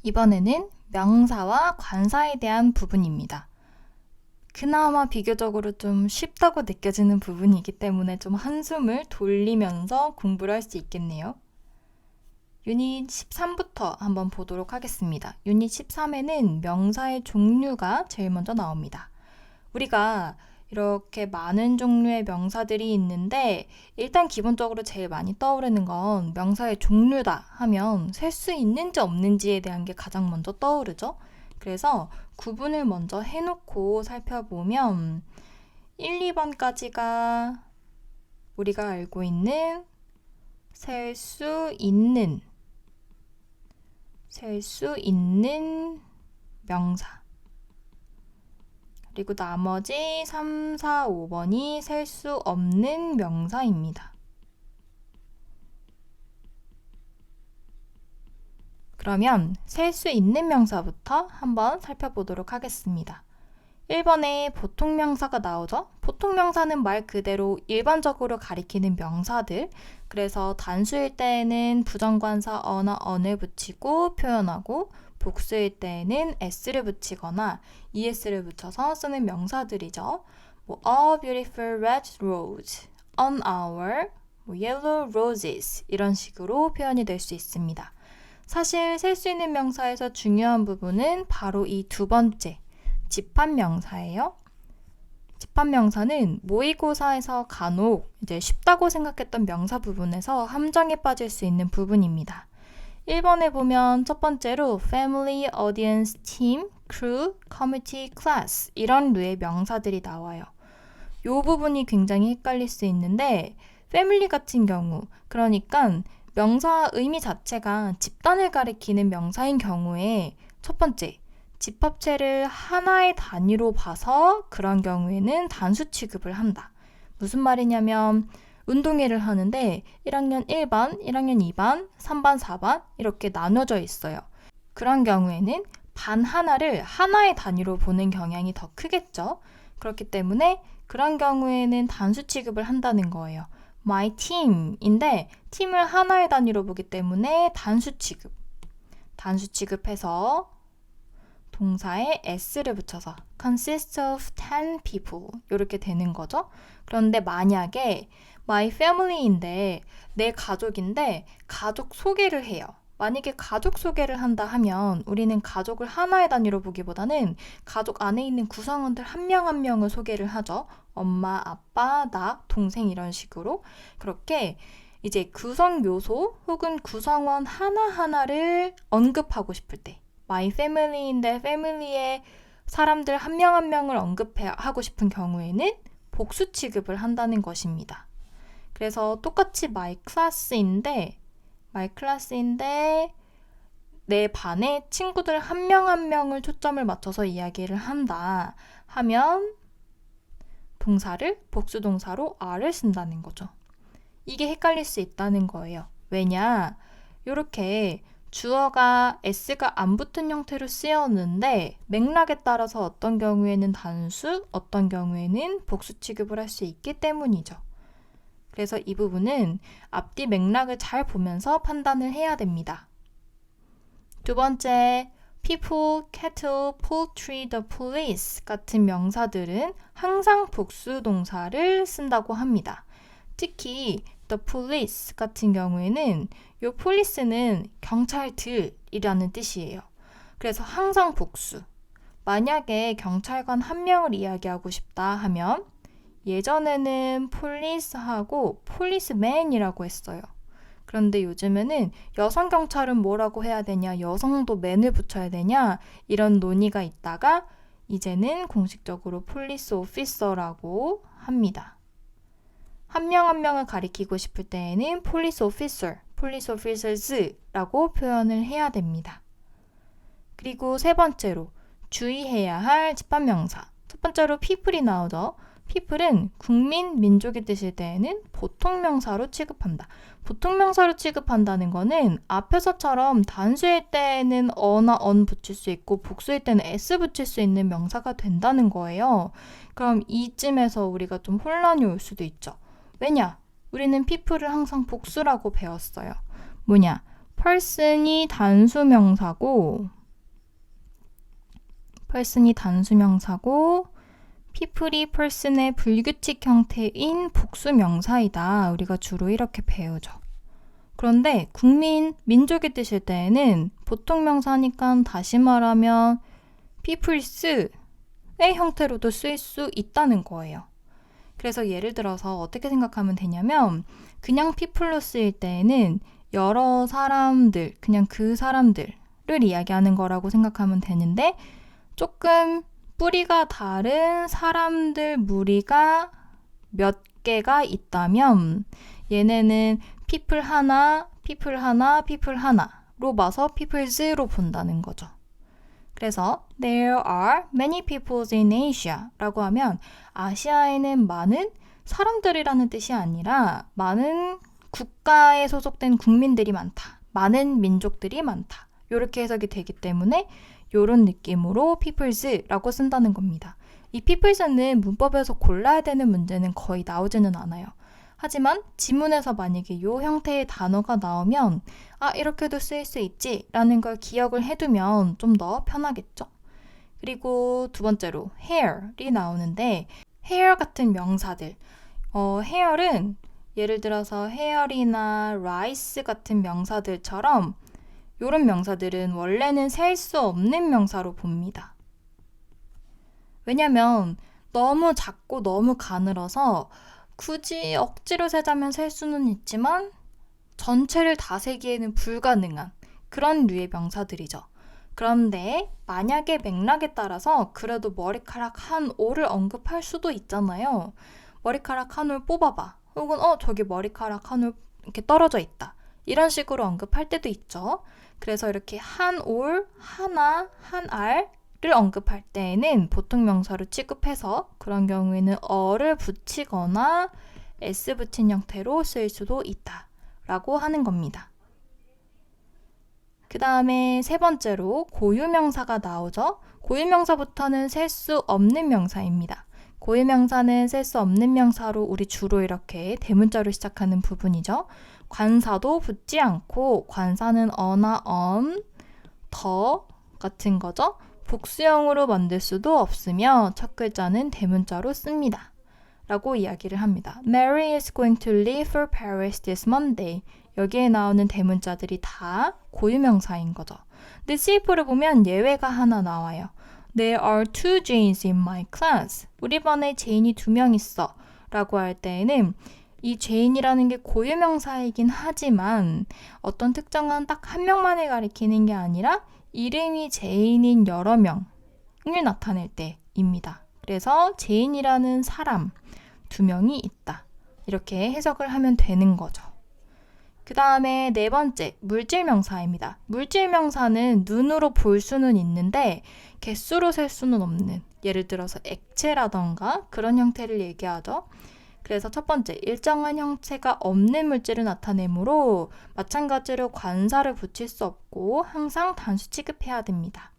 이번에는 명사와 관사에 대한 부분입니다. 그나마 비교적으로 좀 쉽다고 느껴지는 부분이기 때문에 좀 한숨을 돌리면서 공부를 할 수 있겠네요. 유닛 13부터 한번 보도록 하겠습니다. 유닛 13에는 명사의 종류가 제일 먼저 나옵니다. 우리가 이렇게 많은 종류의 명사들이 있는데 일단 기본적으로 제일 많이 떠오르는 건 명사의 종류다 하면 셀 수 있는지 없는지에 대한 게 가장 먼저 떠오르죠. 그래서 구분을 먼저 해놓고 살펴보면 1, 2번까지가 우리가 알고 있는 셀 수 있는 명사, 그리고 나머지 3, 4, 5번이 셀 수 없는 명사입니다. 그러면 셀 수 있는 명사부터 한번 살펴보도록 하겠습니다. 1번에 보통명사가 나오죠? 보통명사는 말 그대로 일반적으로 가리키는 명사들, 그래서 단수일 때에는 부정관사 어를 붙이고 표현하고 복수일 때에는 s를 붙이거나 es를 붙여서 쓰는 명사들이죠. A beautiful red rose, on our yellow roses 이런 식으로 표현이 될 수 있습니다. 사실 셀 수 있는 명사에서 중요한 부분은 바로 이 두 번째 집합명사예요. 집합명사는 모의고사에서 간혹 쉽다고 생각했던 명사 부분에서 함정에 빠질 수 있는 부분입니다. 1번에 보면 첫 번째로 family, audience, team, crew, committee, class 이런 류의 명사들이 나와요. 이 부분이 굉장히 헷갈릴 수 있는데 family 같은 경우, 그러니까 명사 의미 자체가 집단을 가리키는 명사인 경우에 첫 번째, 집합체를 하나의 단위로 봐서 그런 경우에는 단수 취급을 한다. 무슨 말이냐면 운동회를 하는데 1학년 1반, 1학년 2반, 3반, 4반 이렇게 나눠져 있어요. 그런 경우에는 반 하나를 하나의 단위로 보는 경향이 더 크겠죠. 그렇기 때문에 그런 경우에는 단수 취급을 한다는 거예요. My team인데 팀을 하나의 단위로 보기 때문에 단수 취급해서 동사에 s를 붙여서 consists of 10 people 이렇게 되는 거죠. 그런데 만약에 my family인데 내 가족인데 가족 소개를 해요. 만약에 가족 소개를 한다 하면 우리는 가족을 하나의 단위로 보기보다는 가족 안에 있는 구성원들 한 명 한 명을 소개를 하죠. 엄마, 아빠, 나, 동생 이런 식으로. 그렇게 이제 구성 요소 혹은 구성원 하나하나를 언급하고 싶을 때 my family인데 family의 사람들 한 명 한 명을 언급하고 싶은 경우에는 복수 취급을 한다는 것입니다. 그래서 똑같이 my class인데 내 반에 친구들 한 명 한 명을 초점을 맞춰서 이야기를 한다 하면 동사를 복수동사로 are를 쓴다는 거죠. 이게 헷갈릴 수 있다는 거예요. 왜냐? 이렇게 주어가 s가 안 붙은 형태로 쓰였는데 맥락에 따라서 어떤 경우에는 단수, 어떤 경우에는 복수 취급을 할 수 있기 때문이죠. 그래서 이 부분은 앞뒤 맥락을 잘 보면서 판단을 해야 됩니다. 두 번째, people, cattle, poultry, the police 같은 명사들은 항상 복수 동사를 쓴다고 합니다. 특히 the police 같은 경우에는 이 police는 경찰들이라는 뜻이에요. 그래서 항상 복수. 만약에 경찰관 한 명을 이야기하고 싶다 하면 예전에는 police하고 policeman이라고 했어요. 그런데 요즘에는 여성 경찰은 뭐라고 해야 되냐, 여성도 man을 붙여야 되냐 이런 논의가 있다가 이제는 공식적으로 police officer라고 합니다. 한 명 한 명을 가리키고 싶을 때에는 police officer, police officers라고 표현을 해야 됩니다. 그리고 세 번째로 주의해야 할 집합명사. 첫 번째로 people이 나오죠. people은 국민, 민족이 뜻일 때에는 보통명사로 취급한다. 보통명사로 취급한다는 거는 앞에서처럼 단수일 때에는 어나 언 붙일 수 있고 복수일 때는 s 붙일 수 있는 명사가 된다는 거예요. 그럼 이쯤에서 우리가 좀 혼란이 올 수도 있죠. 왜냐? 우리는 people을 항상 복수라고 배웠어요. 뭐냐? person이 단수명사고 people이 person의 불규칙 형태인 복수명사이다. 우리가 주로 이렇게 배우죠. 그런데 국민, 민족이 뜻일 때에는 보통 명사니까 다시 말하면 peoples의 형태로도 쓰일 수 있다는 거예요. 그래서 예를 들어서 어떻게 생각하면 되냐면 그냥 people로 쓰일 때에는 여러 사람들, 그냥 그 사람들을 이야기하는 거라고 생각하면 되는데 조금 뿌리가 다른 사람들 무리가 몇 개가 있다면 얘네는 people 하나로 봐서 peoples로 본다는 거죠. 그래서 there are many peoples in Asia 라고 하면 아시아에는 많은 사람들이라는 뜻이 아니라 많은 국가에 소속된 국민들이 많다. 많은 민족들이 많다. 이렇게 해석이 되기 때문에 이런 느낌으로 peoples라고 쓴다는 겁니다. 이 peoples는 문법에서 골라야 되는 문제는 거의 나오지는 않아요. 하지만 지문에서 만약에 이 형태의 단어가 나오면 이렇게도 쓰일 수 있지 라는 걸 기억을 해두면 좀 더 편하겠죠. 그리고 두 번째로 hair이 나오는데 hair 같은 명사들 hair은 예를 들어서 hair이나 rice 같은 명사들처럼 이런 명사들은 원래는 셀 수 없는 명사로 봅니다. 왜냐면 너무 작고 너무 가늘어서 굳이 억지로 세자면 셀 수는 있지만 전체를 다 세기에는 불가능한 그런 류의 명사들이죠. 그런데 만약에 맥락에 따라서 그래도 머리카락 한 올을 언급할 수도 있잖아요. 머리카락 한 올 뽑아봐. 혹은 저기 머리카락 한 올 이렇게 떨어져 있다. 이런 식으로 언급할 때도 있죠. 그래서 이렇게 한 올, 하나, 한 알을 언급할 때에는 보통 명사로 취급해서 그런 경우에는 어를 붙이거나 s 붙인 형태로 쓸 수도 있다 라고 하는 겁니다. 그 다음에 세 번째로 고유명사가 나오죠. 고유명사부터는 셀 수 없는 명사입니다. 고유명사는 셀 수 없는 명사로 우리 주로 이렇게 대문자로 시작하는 부분이죠. 관사도 붙지 않고 관사는 어나 더 같은 거죠. 복수형으로 만들 수도 없으며 첫 글자는 대문자로 씁니다. 라고 이야기를 합니다. Mary is going to leave for Paris this Monday. 여기에 나오는 대문자들이 다 고유명사인 거죠. 근데 CF를 보면 예외가 하나 나와요. There are two Janes in my class. 우리 반에 제인이 2명 있어. 라고 할 때에는 이 제인이라는 게 고유명사이긴 하지만 어떤 특정한 딱 한 명만을 가리키는 게 아니라 이름이 제인인 여러 명을 나타낼 때입니다. 그래서 제인이라는 사람 2명이 있다. 이렇게 해석을 하면 되는 거죠. 그 다음에 네 번째, 물질명사입니다. 물질명사는 눈으로 볼 수는 있는데 개수로 셀 수는 없는, 예를 들어서 액체라던가 그런 형태를 얘기하죠. 그래서 첫 번째, 일정한 형체가 없는 물질을 나타내므로 마찬가지로 관사를 붙일 수 없고 항상 단수 취급해야 됩니다.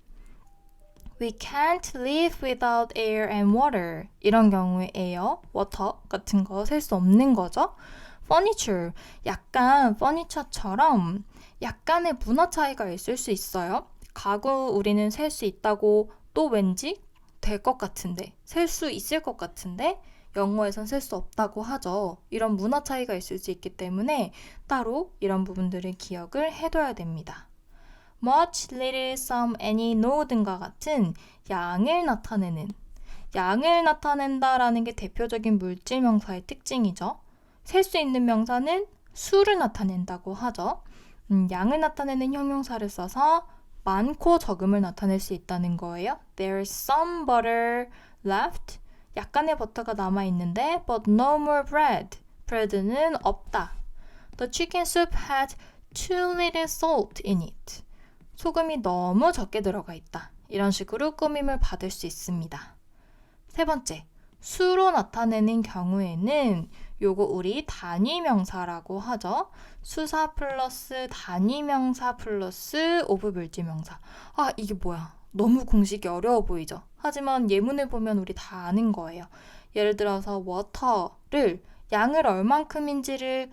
We can't live without air and water. 이런 경우에 air, water 같은 거 셀 수 없는 거죠. furniture, 약간 furniture처럼 약간의 문화 차이가 있을 수 있어요. 가구 우리는 셀 수 있다고 또 왠지 될 것 같은데, 셀 수 있을 것 같은데 영어에선 셀 수 없다고 하죠. 이런 문화 차이가 있을 수 있기 때문에 따로 이런 부분들을 기억을 해둬야 됩니다. much, little, some, any, no 등과 같은 양을 나타낸다라는 게 대표적인 물질명사의 특징이죠. 셀 수 있는 명사는 수를 나타낸다고 하죠. 양을 나타내는 형용사를 써서 많고 적음을 나타낼 수 있다는 거예요. There's some butter left. 약간의 버터가 남아있는데 but no more bread. bread는 없다. The chicken soup had too little salt in it. 소금이 너무 적게 들어가 있다. 이런 식으로 꾸밈을 받을 수 있습니다. 세 번째, 수로 나타내는 경우에는 요거 우리 단위명사라고 하죠. 수사 플러스 단위명사 플러스 오브 물질명사. 이게 뭐야? 너무 공식이 어려워 보이죠? 하지만 예문을 보면 우리 다 아는 거예요. 예를 들어서 water를 양을 얼만큼인지를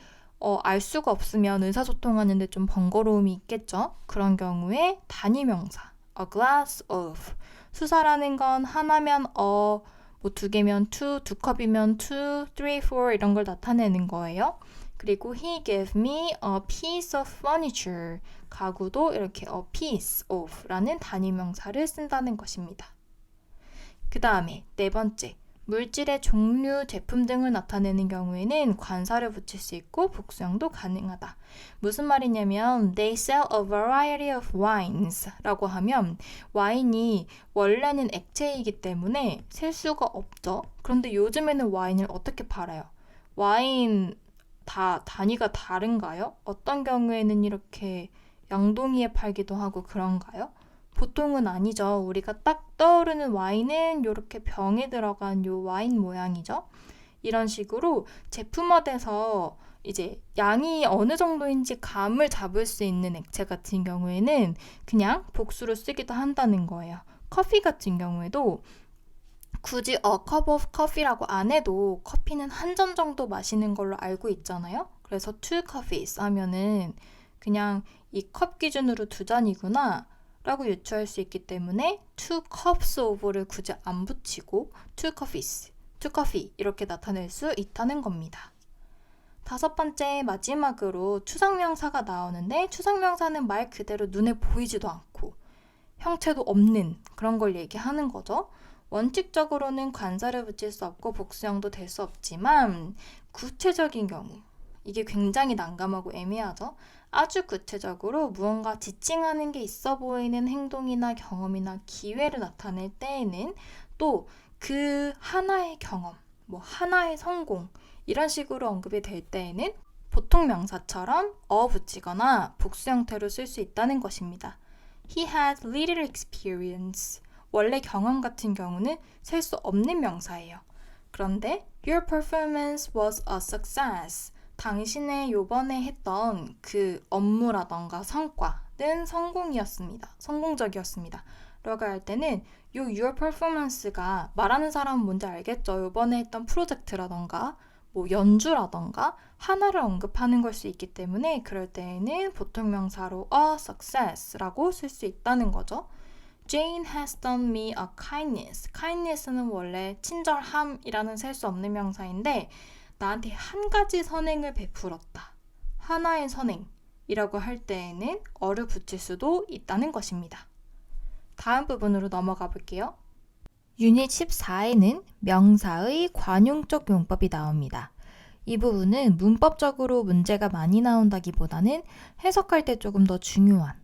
알 수가 없으면 의사소통하는데 좀 번거로움이 있겠죠. 그런 경우에 단위명사 a glass of 수사라는 건 하나면 뭐 두 개면 two, 두 컵이면 two, three, four 이런 걸 나타내는 거예요. 그리고 he gave me a piece of furniture 가구도 이렇게 a piece of 라는 단위명사를 쓴다는 것입니다. 그 다음에 네 번째 물질의 종류, 제품 등을 나타내는 경우에는 관사를 붙일 수 있고 복수형도 가능하다. 무슨 말이냐면 They sell a variety of wines 라고 하면 와인이 원래는 액체이기 때문에 셀 수가 없죠. 그런데 요즘에는 와인을 어떻게 팔아요? 와인 다 단위가 다른가요? 어떤 경우에는 이렇게 양동이에 팔기도 하고 그런가요? 보통은 아니죠. 우리가 딱 떠오르는 와인은 이렇게 병에 들어간 요 와인 모양이죠. 이런 식으로 제품화돼서 이제 양이 어느 정도인지 감을 잡을 수 있는 액체 같은 경우에는 그냥 복수로 쓰기도 한다는 거예요. 커피 같은 경우에도 굳이 a cup of coffee라고 안 해도 커피는 한 잔 정도 마시는 걸로 알고 있잖아요. 그래서 two coffees 하면은 그냥 이 컵 기준으로 두 잔이구나 라고 유추할 수 있기 때문에 two cups of를 굳이 안 붙이고 two coffees, two coffee 이렇게 나타낼 수 있다는 겁니다. 다섯 번째 마지막으로 추상명사가 나오는데 추상명사는 말 그대로 눈에 보이지도 않고 형체도 없는 그런 걸 얘기하는 거죠. 원칙적으로는 관사를 붙일 수 없고 복수형도 될 수 없지만 구체적인 경우 이게 굉장히 난감하고 애매하죠. 아주 구체적으로 무언가 지칭하는 게 있어 보이는 행동이나 경험이나 기회를 나타낼 때에는 또 그 하나의 경험, 뭐 하나의 성공 이런 식으로 언급이 될 때에는 보통 명사처럼 붙이거나 복수 형태로 쓸 수 있다는 것입니다. He had little experience. 원래 경험 같은 경우는 셀 수 없는 명사예요. 그런데 Your performance was a success. 당신의 요번에 했던 그 업무라던가 성과는 성공이었습니다. 성공적이었습니다. 라고 할 때는 요 your performance가 말하는 사람은 뭔지 알겠죠? 요번에 했던 프로젝트라던가 뭐 연주라던가 하나를 언급하는 걸 수 있기 때문에 그럴 때에는 보통 명사로 a success라고 쓸 수 있다는 거죠. Jane has done me a kindness. kindness는 원래 친절함이라는 셀 수 없는 명사인데 나한테 한 가지 선행을 베풀었다. 하나의 선행이라고 할 때에는 어를 붙일 수도 있다는 것입니다. 다음 부분으로 넘어가 볼게요. 유닛 14에는 명사의 관용적 용법이 나옵니다. 이 부분은 문법적으로 문제가 많이 나온다기보다는 해석할 때 조금 더 중요한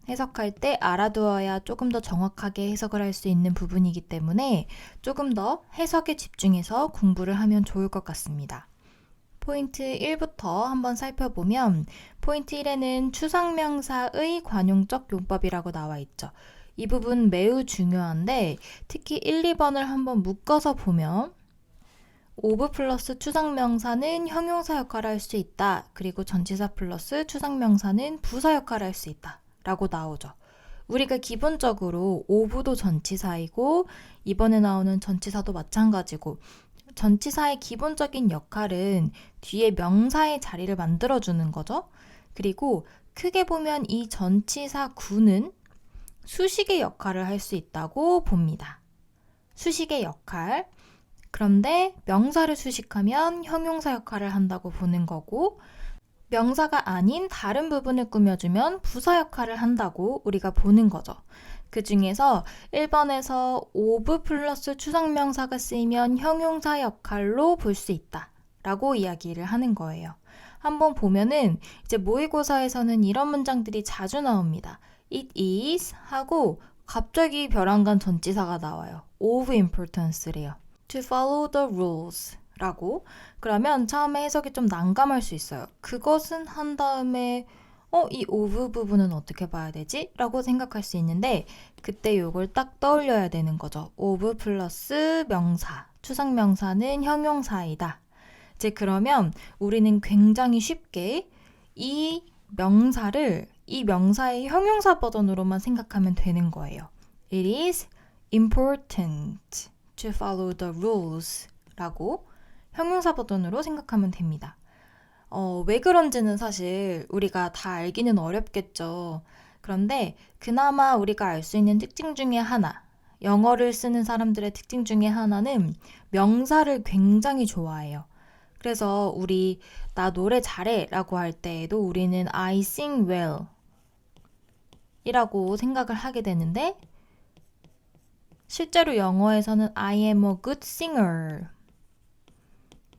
해석할 때 알아두어야 조금 더 정확하게 해석을 할 수 있는 부분이기 때문에 조금 더 해석에 집중해서 공부를 하면 좋을 것 같습니다. 포인트 1부터 한번 살펴보면 포인트 1에는 추상명사의 관용적 용법이라고 나와 있죠. 이 부분 매우 중요한데 특히 1, 2번을 한번 묶어서 보면 of 플러스 추상명사는 형용사 역할을 할 수 있다. 그리고 전치사 플러스 추상명사는 부사 역할을 할 수 있다. 라고 나오죠. 우리가 기본적으로 of도 전치사이고 이번에 나오는 전치사도 마찬가지고 전치사의 기본적인 역할은 뒤에 명사의 자리를 만들어주는 거죠. 그리고 크게 보면 이 전치사 구는 수식의 역할을 할 수 있다고 봅니다. 수식의 역할. 그런데 명사를 수식하면 형용사 역할을 한다고 보는 거고 명사가 아닌 다른 부분을 꾸며주면 부사 역할을 한다고 우리가 보는 거죠. 그 중에서 1번에서 of 플러스 추상명사가 쓰이면 형용사 역할로 볼 수 있다 라고 이야기를 하는 거예요. 한번 보면은 이제 모의고사에서는 이런 문장들이 자주 나옵니다. It is 하고 갑자기 벼랑간 전치사가 나와요. of importance래요. To follow the rules 라고. 그러면 처음에 해석이 좀 난감할 수 있어요. 그것은 한 다음에 이 of 부분은 어떻게 봐야 되지? 라고 생각할 수 있는데 그때 요걸 딱 떠올려야 되는 거죠. of 플러스 명사, 추상명사는 형용사이다. 이제 그러면 우리는 굉장히 쉽게 이 명사의 형용사 버전으로만 생각하면 되는 거예요. It is important to follow the rules 라고 형용사 버전으로 생각하면 됩니다. 왜 그런지는 사실 우리가 다 알기는 어렵겠죠. 그런데 그나마 우리가 알 수 있는 특징 중에 하나, 영어를 쓰는 사람들의 특징 중에 하나는 명사를 굉장히 좋아해요. 그래서 우리 나 노래 잘해 라고 할 때에도 우리는 I sing well 이라고 생각을 하게 되는데 실제로 영어에서는 I am a good singer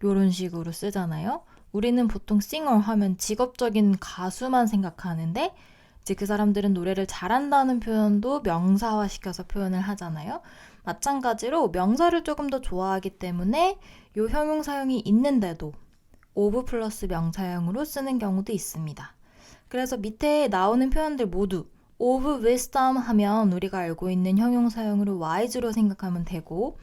이런 식으로 쓰잖아요. 우리는 보통 singer 하면 직업적인 가수만 생각하는데 이제 그 사람들은 노래를 잘한다는 표현도 명사화 시켜서 표현을 하잖아요. 마찬가지로 명사를 조금 더 좋아하기 때문에 이 형용사형이 있는데도 of 플러스 명사형으로 쓰는 경우도 있습니다. 그래서 밑에 나오는 표현들 모두 of wisdom 하면 우리가 알고 있는 형용사형으로 wise로 생각하면 되고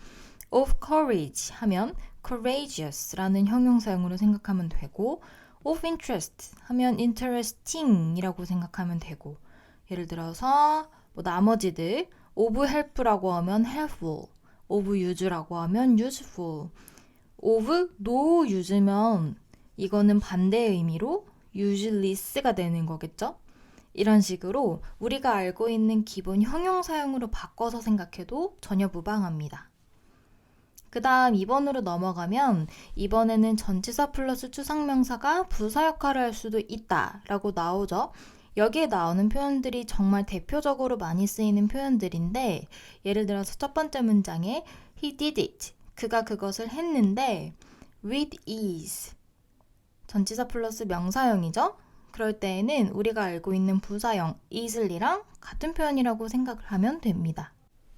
of courage 하면 courageous라는 형용사형으로 생각하면 되고 of interest 하면 interesting이라고 생각하면 되고 예를 들어서 나머지들 of help라고 하면 helpful, of use라고 하면 useful, of no use면 이거는 반대의 의미로 useless가 되는 거겠죠? 이런 식으로 우리가 알고 있는 기본 형용사형으로 바꿔서 생각해도 전혀 무방합니다. 그 다음 2번으로 넘어가면 이번에는 전치사 플러스 추상명사가 부사 역할을 할 수도 있다 라고 나오죠. 여기에 나오는 표현들이 정말 대표적으로 많이 쓰이는 표현들인데 예를 들어서 첫 번째 문장에 He did it. 그가 그것을 했는데 with ease. 전치사 플러스 명사형이죠. 그럴 때에는 우리가 알고 있는 부사형 easily,랑 같은 표현이라고 생각을 하면 됩니다.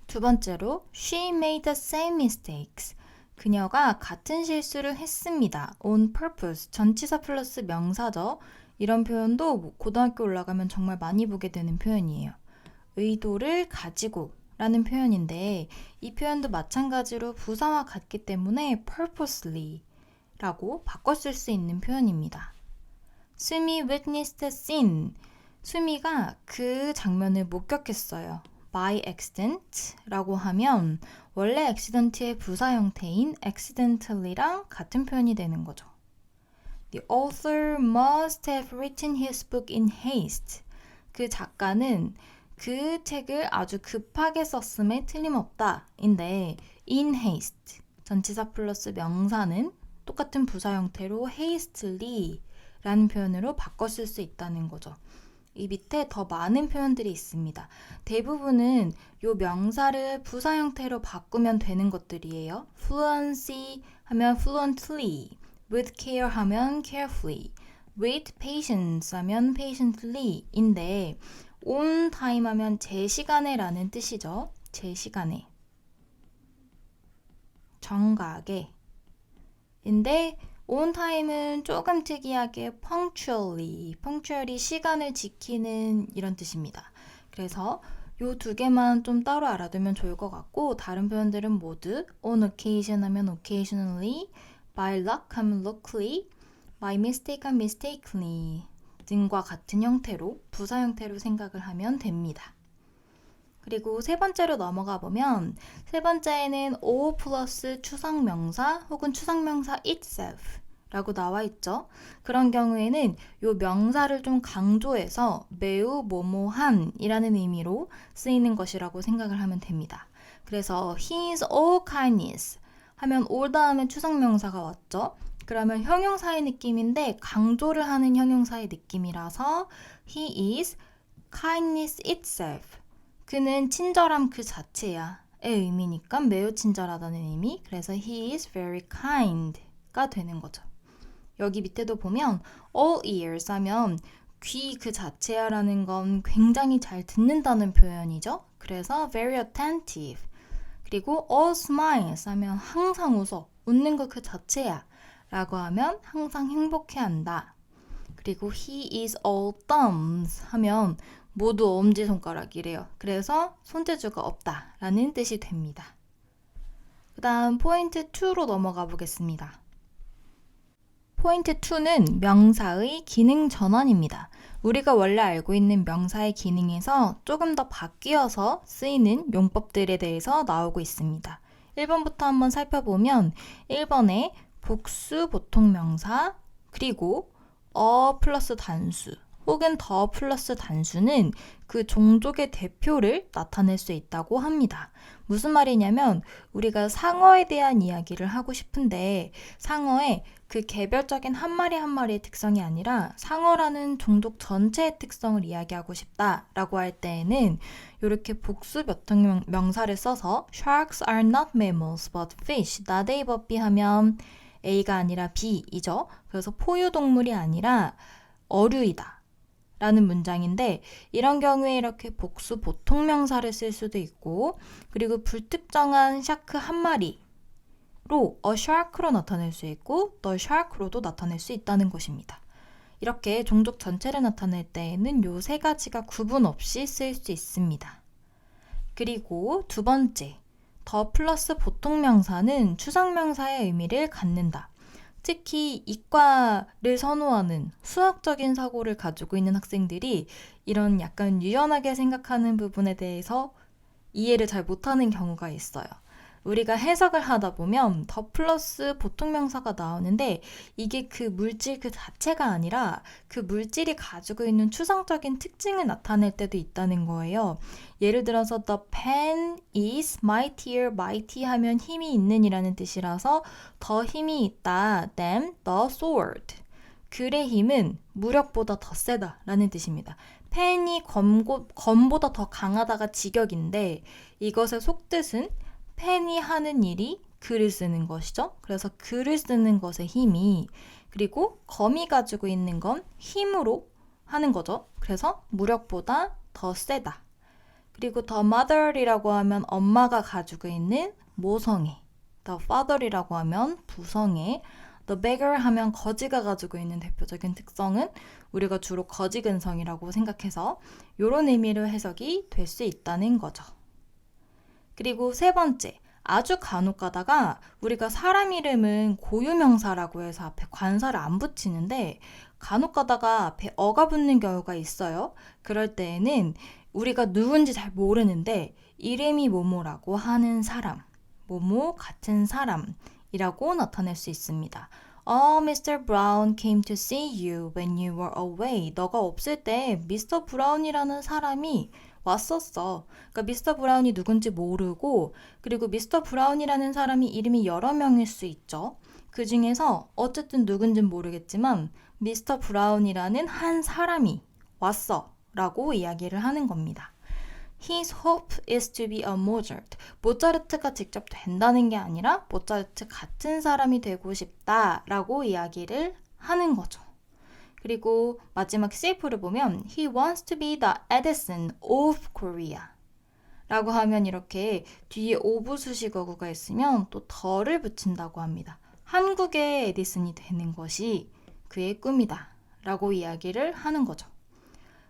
두 번째로 She made the same mistakes. 그녀가 같은 실수를 했습니다. on purpose. 전치사 플러스 명사죠. 이런 표현도 고등학교 올라가면 정말 많이 보게 되는 표현이에요. 의도를 가지고 라는 표현인데 이 표현도 마찬가지로 부사와 같기 때문에 purposely 라고 바꿔 쓸 수 있는 표현입니다. 수미 witnessed the scene. 수미가 그 장면을 목격했어요. by accident 라고 하면 원래 accident의 부사 형태인 accidentally랑 같은 표현이 되는 거죠. The author must have written his book in haste. 그 작가는 그 책을 아주 급하게 썼음에 틀림없다 인데 in haste 전치사 플러스 명사는 똑같은 부사 형태로 hastily 라는 표현으로 바꿔 쓸 수 있다는 거죠. 이 밑에 더 많은 표현들이 있습니다. 대부분은 이 명사를 부사 형태로 바꾸면 되는 것들이에요. fluency 하면 fluently, with care 하면 carefully, with patience 하면 patiently 인데 on time 하면 제 시간에 라는 뜻이죠. 제 시간에. 정각에. 인데 on time은 조금 특이하게 punctually 시간을 지키는 이런 뜻입니다. 그래서 요 두 개만 좀 따로 알아두면 좋을 것 같고 다른 표현들은 모두 on occasion 하면 occasionally, by luck 하면 luckily, by mistake 하면 mistakenly 등과 같은 형태로 부사 형태로 생각을 하면 됩니다. 그리고 세 번째로 넘어가 보면 세 번째에는 o 플러스 추상명사 혹은 추상명사 itself 라고 나와 있죠. 그런 경우에는 이 명사를 좀 강조해서 매우 뭐뭐한 이라는 의미로 쓰이는 것이라고 생각을 하면 됩니다. 그래서 he is all kindness 하면 all 다음에 추상명사가 왔죠. 그러면 형용사의 느낌인데 강조를 하는 형용사의 느낌이라서 he is kindness itself. 그는 친절함 그 자체야 의 의미니까 매우 친절하다는 의미. 그래서 he is very kind가 되는 거죠. 여기 밑에도 보면 all ears 하면 귀 그 자체야 라는 건 굉장히 잘 듣는다는 표현이죠. 그래서 very attentive. 그리고 all smiles 하면 항상 웃어. 웃는 거 그 자체야 라고 하면 항상 행복해한다. 그리고 he is all thumbs 하면 모두 엄지손가락이래요. 그래서 손재주가 없다 라는 뜻이 됩니다. 그 다음 포인트 2로 넘어가 보겠습니다. 포인트 2는 명사의 기능 전환입니다. 우리가 원래 알고 있는 명사의 기능에서 조금 더 바뀌어서 쓰이는 용법들에 대해서 나오고 있습니다. 1번부터 한번 살펴보면 1번에 복수 보통명사 그리고 어 플러스 단수 혹은 더 플러스 단수는 그 종족의 대표를 나타낼 수 있다고 합니다. 무슨 말이냐면 우리가 상어에 대한 이야기를 하고 싶은데 상어의 그 개별적인 한 마리 한 마리의 특성이 아니라 상어라는 종족 전체의 특성을 이야기하고 싶다라고 할 때에는 이렇게 복수 몇형 명사를 써서 Sharks are not mammals but fish. not A but B 하면 A가 아니라 B이죠. 그래서 포유동물이 아니라 어류이다. 라는 문장인데 이런 경우에 이렇게 복수 보통 명사를 쓸 수도 있고 그리고 불특정한 샤크 한 마리로 a shark로 나타낼 수 있고 the shark로도 나타낼 수 있다는 것입니다. 이렇게 종족 전체를 나타낼 때에는 요 세 가지가 구분 없이 쓸 수 있습니다. 그리고 두 번째, 더 플러스 보통 명사는 추상 명사의 의미를 갖는다. 특히 이과를 선호하는 수학적인 사고를 가지고 있는 학생들이 이런 약간 유연하게 생각하는 부분에 대해서 이해를 잘 못하는 경우가 있어요. 우리가 해석을 하다 보면 더 플러스 보통 명사가 나오는데 이게 그 물질 그 자체가 아니라 그 물질이 가지고 있는 추상적인 특징을 나타낼 때도 있다는 거예요. 예를 들어서 the pen is mightier, mighty 하면 힘이 있는 이라는 뜻이라서 더 힘이 있다 than the sword. 글의 힘은 무력보다 더 세다 라는 뜻입니다. 펜이 검보다 더 강하다가 직역인데 이것의 속뜻은 펜이 하는 일이 글을 쓰는 것이죠. 그래서 글을 쓰는 것의 힘이 그리고 검이 가지고 있는 건 힘으로 하는 거죠. 그래서 무력보다 더 세다. 그리고 the mother이라고 하면 엄마가 가지고 있는 모성애, the father이라고 하면 부성애, the beggar 하면 거지가 가지고 있는 대표적인 특성은 우리가 주로 거지 근성이라고 생각해서 이런 의미로 해석이 될 수 있다는 거죠. 그리고 세 번째, 아주 간혹 가다가 우리가 사람 이름은 고유명사라고 해서 앞에 관사를 안 붙이는데 간혹 가다가 앞에 어가 붙는 경우가 있어요. 그럴 때에는 우리가 누군지 잘 모르는데 이름이 뭐뭐라고 하는 사람, 뭐뭐 같은 사람이라고 나타낼 수 있습니다. Mr. Brown came to see you when you were away. 너가 없을 때 Mr. Brown이라는 사람이 왔었어. 그러니까 미스터 브라운이 누군지 모르고 그리고 미스터 브라운이라는 사람이 이름이 여러 명일 수 있죠. 그 중에서 어쨌든 누군지는 모르겠지만 미스터 브라운이라는 한 사람이 왔어 라고 이야기를 하는 겁니다. His hope is to be a Mozart. 모차르트가 직접 된다는 게 아니라 모차르트 같은 사람이 되고 싶다 라고 이야기를 하는 거죠. 그리고 마지막 CF를 보면 He wants to be the Edison of Korea 라고 하면 이렇게 뒤에 of 수식어구가 있으면 또 더를 붙인다고 합니다. 한국의 에디슨이 되는 것이 그의 꿈이다 라고 이야기를 하는 거죠.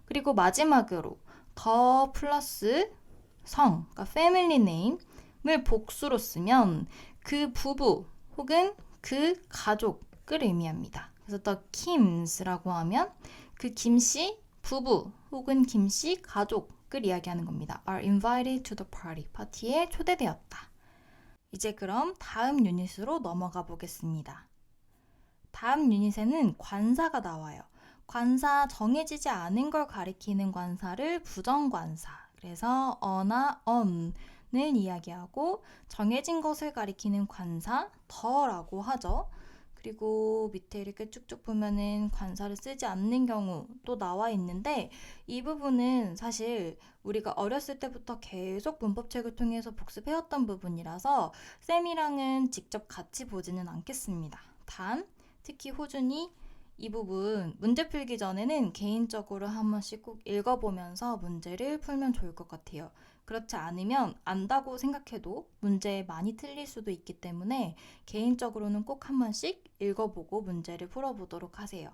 그리고 마지막으로 더 플러스 성, 그러니까 family name을 복수로 쓰면 그 부부 혹은 그 가족을 의미합니다. 그래서 the Kims라고 하면 그 김씨 부부 혹은 김씨 가족을 이야기하는 겁니다. are invited to the party. 파티에 초대되었다. 이제 그럼 다음 유닛으로 넘어가 보겠습니다. 다음 유닛에는 관사가 나와요. 관사 정해지지 않은 걸 가리키는 관사를 부정관사. 그래서 어나 on을 이야기하고 정해진 것을 가리키는 관사 더라고 하죠. 그리고 밑에 이렇게 쭉쭉 보면은 관사를 쓰지 않는 경우도 나와 있는데 이 부분은 사실 우리가 어렸을 때부터 계속 문법책을 통해서 복습해왔던 부분이라서 쌤이랑은 직접 같이 보지는 않겠습니다. 단, 특히 호준이 이 부분 문제 풀기 전에는 개인적으로 한 번씩 꼭 읽어보면서 문제를 풀면 좋을 것 같아요. 그렇지 않으면 안다고 생각해도 문제에 많이 틀릴 수도 있기 때문에 개인적으로는 꼭 한 번씩 읽어보고 문제를 풀어보도록 하세요.